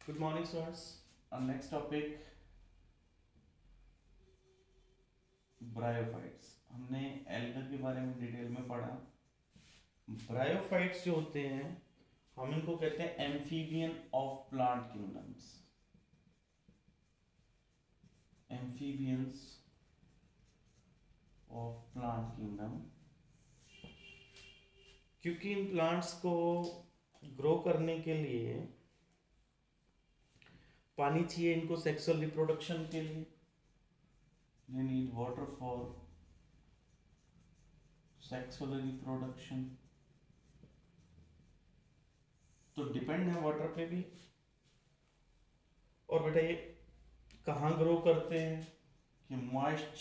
Good morning, students. Our next topic, bryophytes. हमने alga के बारे में डिटेल में पढ़ा। ब्रायोफाइट्स जो होते हैं हम इनको कहते हैं amphibian of plant kingdoms. Amphibians of plant kingdom, क्योंकि इन प्लांट्स को ग्रो करने के लिए पानी चाहिए इनको सेक्सुअल रिप्रोडक्शन के लिए। They need water for sexual reproduction। तो डिपेंड है वाटर पे भी। और बेटा ये कहाँ ग्रो करते हैं कि मॉइस्ट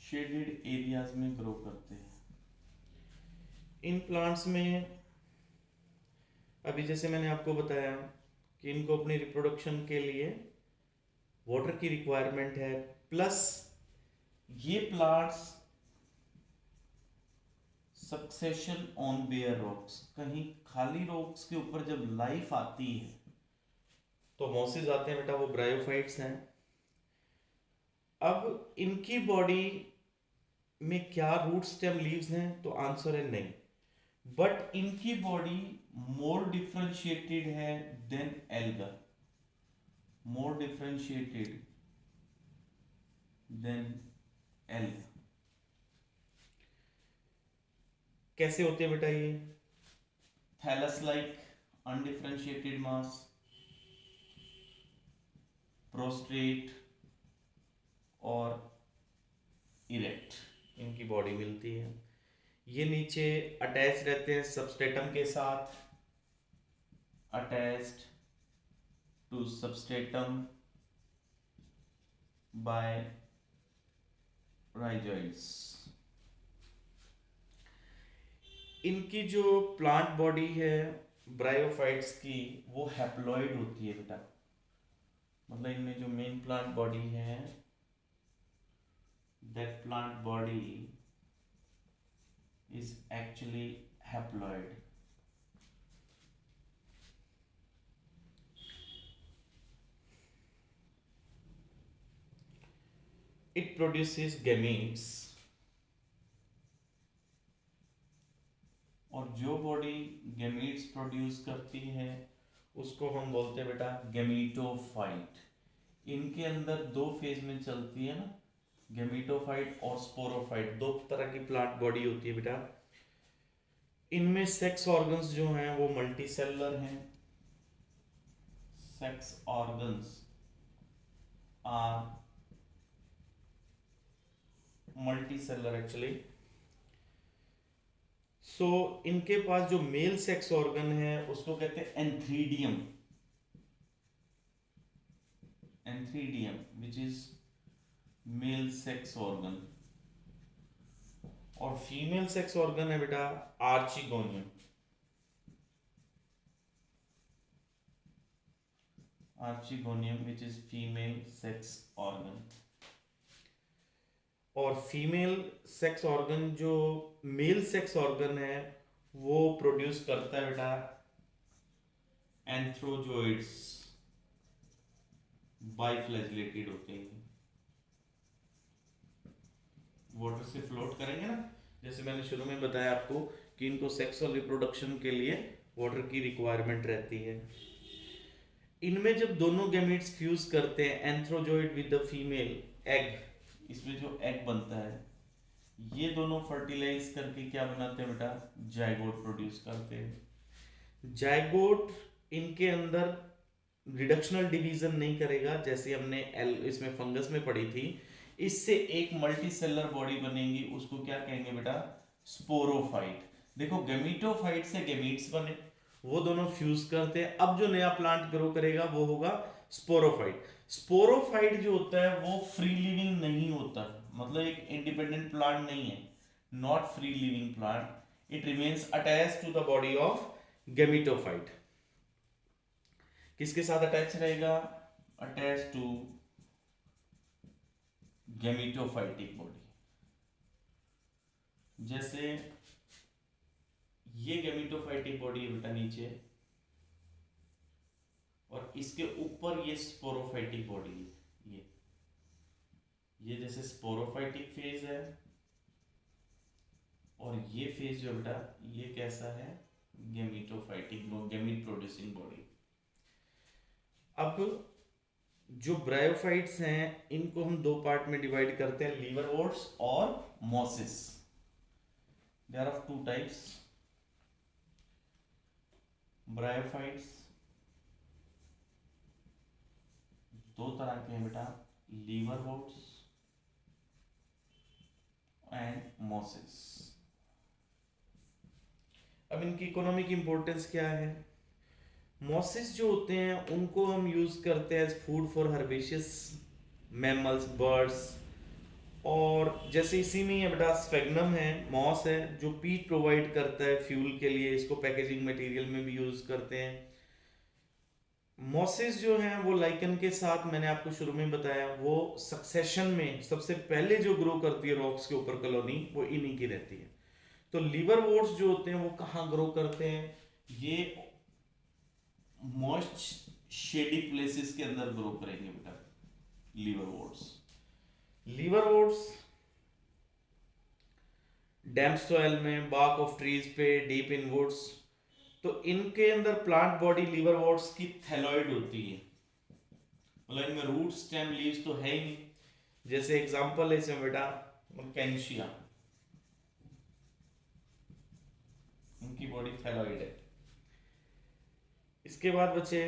शेडेड एरियाज में ग्रो करते हैं। इन प्लांट्स में अभी जैसे मैंने आपको बताया कि इनको अपनी रिप्रोडक्शन के लिए वाटर की रिक्वायरमेंट है, प्लस ये plants succession on bare rocks, कहीं खाली रॉक्स के ऊपर जब लाइफ आती है तो मॉसेस आते हैं बेटा, वो ब्रायोफाइट्स हैं। अब इनकी बॉडी में क्या रूट स्टेम लीव्स हैं, तो आंसर है नहीं। बट इनकी बॉडी मोर डिफरेंशिएटेड है देन एल्गा, मोर डिफरेंशिएटेड देन एल्गा। कैसे होते हैं बेटा ये? थैलस लाइक अनडिफरेंशिएटेड मास, प्रोस्ट्रेट और इरेक्ट इनकी बॉडी मिलती है। ये नीचे अटैच रहते हैं सबस्ट्रेटम के साथ, attached to substratum by rhizoids. इनकी जो प्लांट बॉडी है ब्रायोफाइट्स की, वो हैप्लॉइड होती है बेटा। मतलब इनमें जो मेन प्लांट बॉडी है, that plant body is actually haploid. It produces gametes, और जो बॉडी गैमीट्स प्रोड्यूस करती है उसको हम बोलते हैं बेटा गैमीटोफाइट। इनके अंदर दो फेज में चलती है ना, गैमीटोफाइट और स्पोरोफाइट, दो तरह की प्लांट बॉडी होती है बेटा। इनमें सेक्स ऑर्गन्स जो हैं वो मल्टी सेलुलर हैं। Sex organs are multi cellular actually. So इनके पास जो मेल सेक्स ऑर्गन है उसको कहते हैं antheridium, antheridium which is male sex organ. और फीमेल सेक्स ऑर्गन है बेटा archegonium, archegonium which is female sex organ. और फीमेल सेक्स ऑर्गन जो मेल सेक्स ऑर्गन है वो प्रोड्यूस करता है बेटा एंथ्रोजोइड्स, बाइफ्लैजिलेटेड होते हैं, वाटर से फ्लोट करेंगे ना। जैसे मैंने शुरू में बताया आपको कि इनको सेक्सुअल रिप्रोडक्शन के लिए वाटर की रिक्वायरमेंट रहती है। इनमें जब दोनों गैमीट्स फ्यूज करते हैं एंथ्रोजोइड विद द फीमेल एग, इसमें जो एग बनता है ये दोनों फर्टिलाइज करके क्या बनाते हैं बेटा, जाइगोट प्रोड्यूस करते हैं। जाइगोट इनके अंदर रिडक्शनल डिवीजन नहीं करेगा, जैसे हमने इसमें फंगस में पढ़ी थी। इससे एक मल्टी सेलुलर बॉडी बनेगी, उसको क्या कहेंगे बेटा, स्पोरोफाइट। देखो गैमीटोफाइट से गैमीट्स बने, वो दोनों फ्यूज करते हैं। अब जो नया प्लांट ग्रो करेगा वो होगा स्पोरोफाइट। स्पोरोफाइट जो होता है वो फ्री लिविंग नहीं होता, मतलब एक इंडिपेंडेंट प्लांट नहीं है, not free living plant. It remains attached to the body of gametophyte. किसके साथ अटैच रहेगा, अटैच टू गैमीटोफाइटिक बॉडी। जैसे ये गैमीटोफाइटिक बॉडी है बेटा नीचे, और इसके ऊपर ये स्पोरोफाइटिक बॉडी है। ये जैसे स्पोरोफाइटिक फेज है, और ये फेज जो बेटा ये कैसा है, गेमिटोफाइटिक, गेमिट प्रोड्यूसिंग बॉडी। अब जो ब्रायोफाइट्स हैं इनको हम दो पार्ट में डिवाइड करते हैं, लीवरवोर्ट्स और mosses. There are two types bryophytes, दो तरह के हैं बेटा, लीवरवोर्ट्स एंड मॉसिस। अब इनकी इकोनॉमिक इंपॉर्टेंस क्या है? मॉसिस जो होते हैं उनको हम यूज करते हैं as food for herbaceous mammals, birds, और जैसे इसी में ये बेटा स्फेग्नम है, मॉस है, जो पीट प्रोवाइड करता है फ्यूल के लिए, इसको पैकेजिंग मटेरियल में भी यूज करते हैं। मॉसिस जो हैं वो लाइकन के साथ, मैंने आपको शुरू में बताया, वो सक्सेशन में सबसे पहले जो ग्रो करती है रॉक्स के ऊपर कॉलोनी, वो इन्हीं की रहती है। तो लीवरवोर्ट्स जो होते हैं वो कहाँ ग्रो करते हैं? ये मॉइस्ट शेडी प्लेसेस के अंदर ग्रो करेंगे बेटा लीवरवोर्ट्स डैम्प सॉइल में, बार्क ऑफ ट्रीज पे, डीप इन वुड्स। तो इनके अंदर प्लांट बॉडी लीवरवोर्ट्स की थैलॉइड होती है, मतलब इनमें रूट स्टेम लीव्स तो है ही नहीं। जैसे एग्जांपल है इसमें बेटा कैंशिया, इनकी बॉडी थैलॉइड है। इसके बाद बचे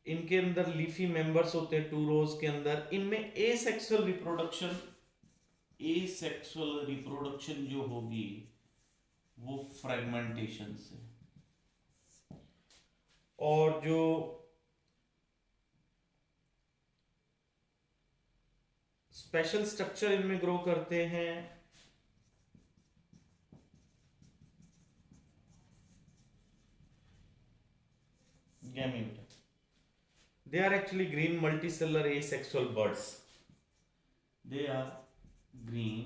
इनके अंदर लीफी मेंबर्स होते हैं 2 रोज के अंदर। इनमें एसेक्सुअल रिप्रोडक्शन जो होगी वो फ्रेगमेंटेशन से, और जो स्पेशल स्ट्रक्चर इनमें ग्रो करते हैं gamete. They are actually green multicellular asexual buds. They are green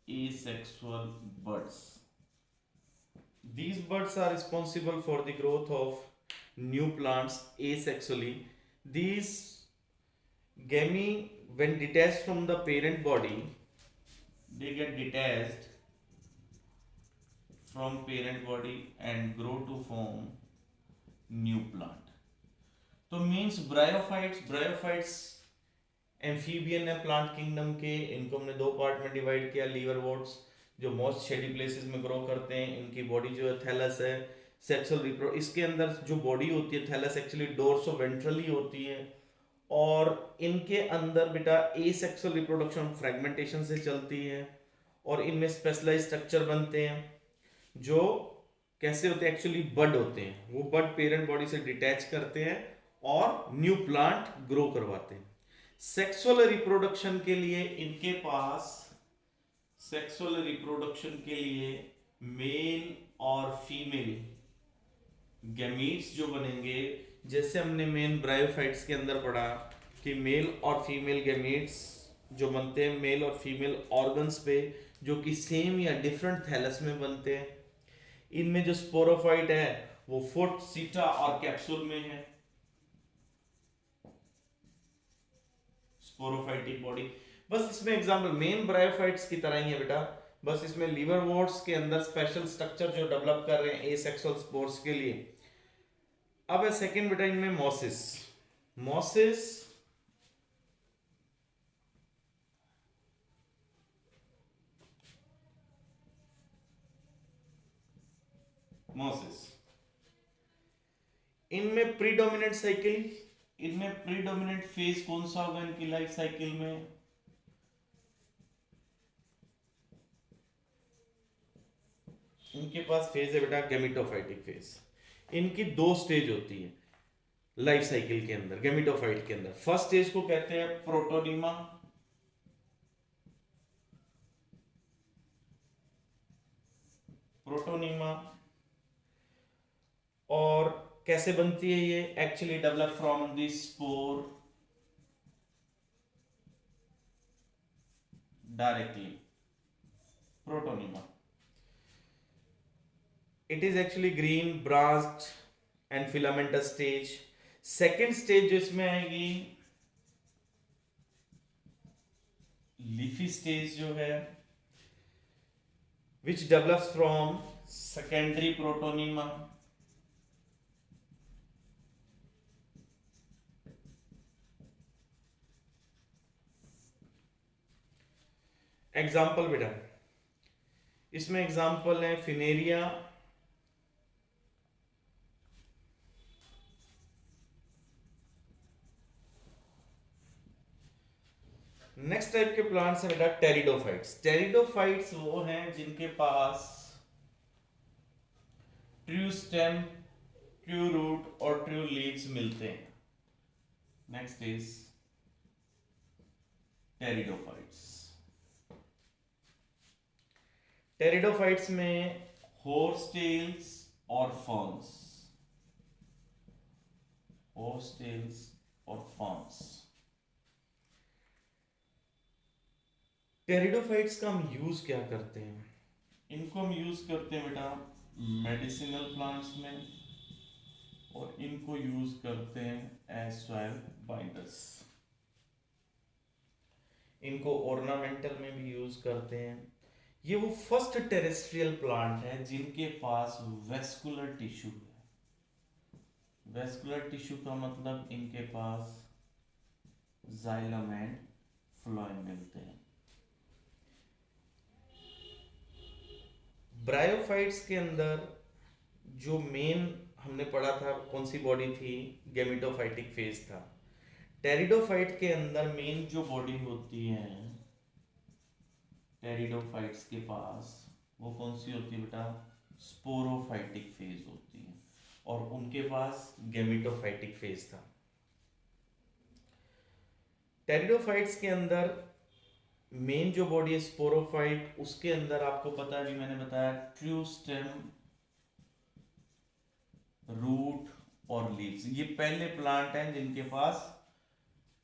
asexual buds. These buds are responsible for the growth of new plants asexually. These gamete, when detached from the parent body, they get detached from parent body and grow to form new plant. तो means bryophytes amphibian है plant kingdom के, इनको हमने दो part में divide किया। लीवरवोर्ट्स जो most shady places में ग्रो करते हैं, इनकी बॉडी जो है थैलस है, सेक्सुअल रिप्रो, इसके अंदर जो बॉडी होती है थैलस एक्चुअली डोर्सो वेंट्रली होती है, और इनके अंदर बेटा एसेक्सुअल रिप्रोडक्शन फ्रेगमेंटेशन से चलती है, और इनमें स्पेशलाइज स्ट्रक्चर बनते हैं जो कैसे होते हैं, एक्चुअली बड होते हैं। वो बड पेरेंट बॉडी से डिटैच करते हैं और न्यू प्लांट ग्रो करवाते हैं। सेक्सुअल रिप्रोडक्शन के लिए इनके पास, सेक्सुअल रिप्रोडक्शन के लिए मेल और फीमेल गैमीट्स जो बनेंगे, जैसे हमने मेन ब्रायोफाइट्स के अंदर पढ़ा कि मेल और फीमेल गैमीट्स जो बनते हैं मेल और फीमेल ऑर्गन्स पे, जो कि सेम या डिफरेंट थैलस में बनते हैं। इनमें जो स्पोरोफाइट है वो फुट, सीटा और कैप्सूल में है, स्पोरोफाइटिक बॉडी। बस इसमें एग्जांपल मेन ब्रायोफाइट्स की तरह ही है बेटा, बस इसमें लीवरवोर्ट्स के अंदर स्पेशल स्ट्रक्चर जो डेवलप कर रहे हैं एसेक्सुअल स्पोर्स के लिए। अब है सेकंड बेटा इनमें मॉसिस। मॉसिस इनमें प्रीडोमिनेंट साइकिल, इनमें प्रीडोमिनेंट फेज कौन सा होगा इनकी लाइफ साइकिल में? इनके पास फेज है बेटा गैमेटोफाइटिक फेज। इनकी दो स्टेज होती है लाइफ साइकिल के अंदर गैमेटोफाइट के अंदर। फर्स्ट स्टेज को कहते हैं प्रोटोनिमा, और कैसे बनती है ये? Actually develop from the spore directly, protonema. It is actually green branched and filamentous stage. Second stage जो इसमें आएगी लीफी स्टेज जो है, which develops from secondary protonema example बेटा, इसमें एग्जाम्पल है फिनेरिया, नेक्स्ट टाइप के प्लांट्स है बेटा टेरिडोफाइट्स। टेरिडोफाइट्स वो हैं जिनके पास ट्रू स्टेम, ट्रू रूट और ट्रू लीव्स मिलते हैं। Next is pteridophytes. टेरिडोफाइट्स में हॉर्सटेल्स और फर्न्स, हॉर्सटेल्स और फर्न्स। टेरिडोफाइट्स का हम यूज क्या करते हैं? इनको हम यूज करते हैं बेटा मेडिसिनल प्लांट्स में, और इनको यूज करते हैं एज सॉइल बाइंडर्स। इनको ऑर्नामेंटल में भी यूज करते हैं। ये वो फर्स्ट टेरेस्ट्रियल प्लांट है जिनके पास वेस्कुलर टिश्यू है। वेस्कुलर टिश्यू का मतलब इनके पास जाइलम एंड फ्लोएम मिलते हैं। ब्रायोफाइट्स के अंदर जो मेन हमने पढ़ा था कौन सी बॉडी थी? गैमेटोफाइटिक फेज था। टेरिडोफाइट के अंदर मेन जो बॉडी होती है टेरिडोफाइट्स के पास, वो कौन सी होती है बेटा? स्पोरोफाइटिक फेज होती है, और उनके पास गैमेटोफाइटिक फेज था। टेरिडोफाइट्स के अंदर मेन जो बॉडी है स्पोरोफाइट, उसके अंदर आपको पता है, अभी मैंने बताया ट्रू स्टेम, रूट और लीव्स। ये पहले प्लांट हैं जिनके पास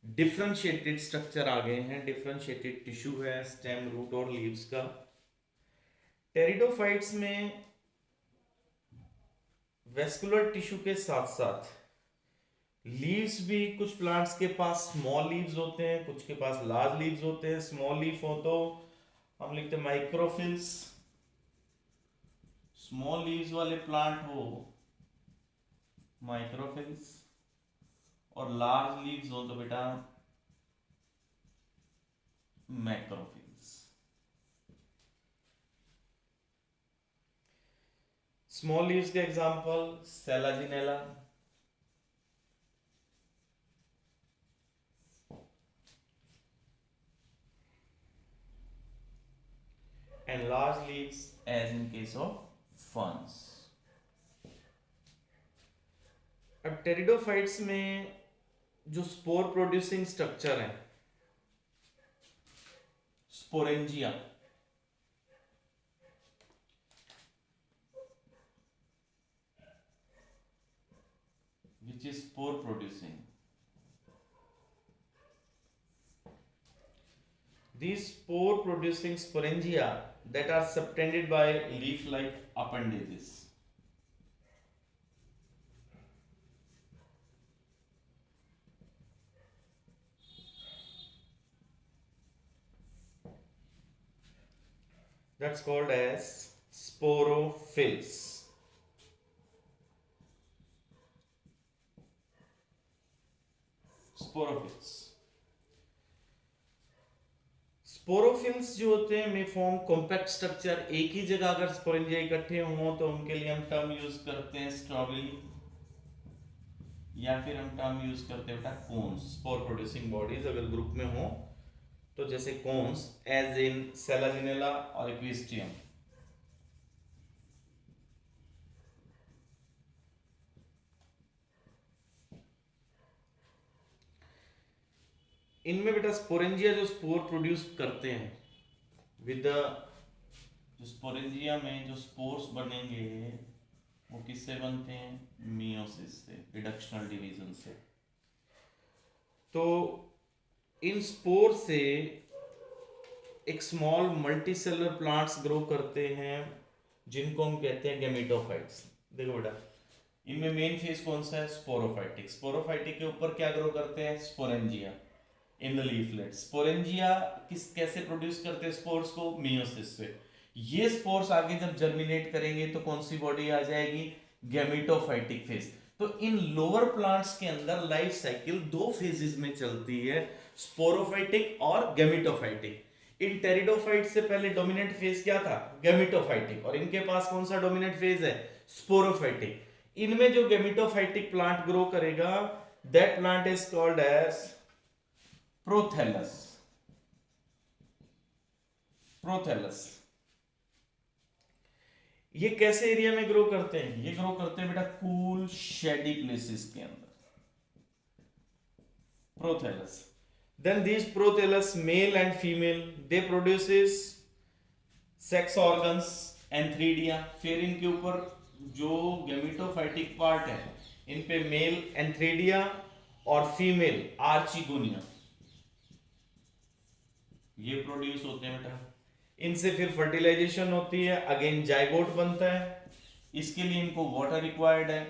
डिफरेंशिएटेड स्ट्रक्चर आ गए हैं, डिफरेंशिएटेड टिश्यू है स्टेम, रूट और लीव्स का। टेरिडोफाइट्स में वेस्कुलर टिश्यू के साथ साथ लीव्स भी, कुछ प्लांट्स के पास स्मॉल लीव्स होते हैं, कुछ के पास लार्ज लीव्स होते हैं। स्मॉल लीफ हो तो हम लिखते हैं माइक्रोफिल्स, स्मॉल लीव्स वाले प्लांट हो माइक्रोफिल्स, और लार्ज लीव्स हो तो बेटा मैक्रोफिल्स। स्मॉल लीव्स के example Selaginella, and large leaves as in case of ferns. अब टेरिडोफाइट्स में जो स्पोर प्रोड्यूसिंग स्ट्रक्चर है sporangia, which is spore producing. These spore producing sporangia that are subtended by leaf like appendages. That's called as sporophylls. Sporophylls. Sporophylls जो होते हैं may form compact structure. एक ही जगह अगर स्पोरेंजिया इकट्ठे हों तो उनके लिए हम टर्म यूज करते हैं स्ट्रॉबेरी, या फिर हम टर्म यूज करते हैं बेटा कोन्स। स्पोर प्रोड्यूसिंग बॉडीज अगर ग्रुप में हो तो जैसे कोन्स, एज इन सेलाजिनेला और इक्विस्टियम। इनमें बेटा स्पोरेंजिया जो स्पोर प्रोड्यूस करते हैं विद जो स्पोरेंजिया में जो स्पोर्स बनेंगे वो किससे बनते हैं? मियोसिस से, रिडक्शनल डिवीजन से। तो इन स्पोर से एक स्मॉल मल्टीसेलुलर प्लांट्स ग्रो करते हैं जिनको हम कहते हैं गैमेटोफाइट्स। देखो बेटा इनमें मेन फेज कौन सा है? स्पोरोफाइटिक। स्पोरोफाइटिक के ऊपर क्या ग्रो करते हैं? Sporangia in the leaflet. Sporangia कैसे प्रोड्यूस करते हैं स्पोर्स को? मियोसिस से। ये स्पोर्स आगे जब जर्मिनेट करेंगे तो कौन सी बॉडी आ जाएगी? Gametophytic phase. तो इन लोअर प्लांट्स के अंदर लाइफ साइकिल दो फेजेस में चलती है, स्पोरोफाइटिक और गैमेटोफाइटिक। इन टेरिडोफाइट से पहले डोमिनेंट फेज क्या था? गैमेटोफाइटिक। और इनके पास कौन सा डोमिनेंट फेज है? स्पोरोफाइटिक। इनमें जो गैमेटोफाइटिक प्लांट ग्रो करेगा, that plant is called as prothallus. Prothallus. ये कैसे एरिया में ग्रो करते हैं? ये ग्रो करते हैं बेटा कूल शेडी प्लेसेस के अंदर। Prothallus. Then these prothallus, male and female, they produces sex organs antheridia. फिर इनके ऊपर जो गैमेटोफाइटिक पार्ट है, इन पे मेल एंथ्रीडिया और फीमेल आर्चिगोनिया ये प्रोड्यूस होते हैं बेटा। इनसे फिर फर्टिलाइजेशन होती है, अगेन जाइगोट बनता है। इसके लिए इनको वाटर रिक्वायर्ड है।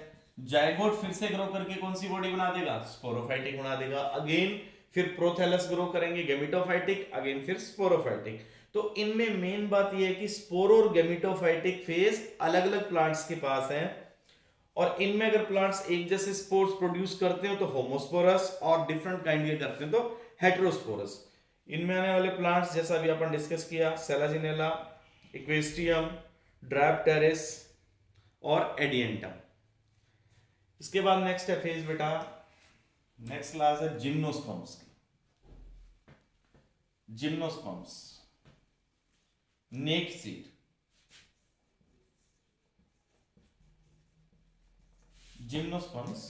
जाइगोट फिर से ग्रो करके कौन सी बॉडी बना देगा? स्पोरोफाइटिक बना देगा। अगेन फिर प्रोथैलस ग्रो करेंगे गैमेटोफाइटिक, अगेन फिर स्पोरोफाइटिक। तो इनमें मेन बात यह है कि स्पोरो और गैमेटोफाइटिक फेज अलग अलग प्लांट्स के पास हैं, और इनमें अगर प्लांट्स एक जैसे स्पोर्स प्रोड्यूस करते हो तो होमोस्पोरस, और डिफरेंट काइंड के करते हैं तो हेटेरोस्पोरस। इनमें आने वाले प्लांट्स जैसा अभी अपन डिस्कस किया, सेलाजिनेला, इक्वेस्ट्रियम, ड्रैप्टेरिस और एडियंटम। इसके बाद नेक्स्ट है फेज बेटा, नेक्स्ट क्लास है जिम्नोस्पर्म्स की। जिम्नोस्पर्म्स, नेक सीड। जिम्नोस्पर्म्स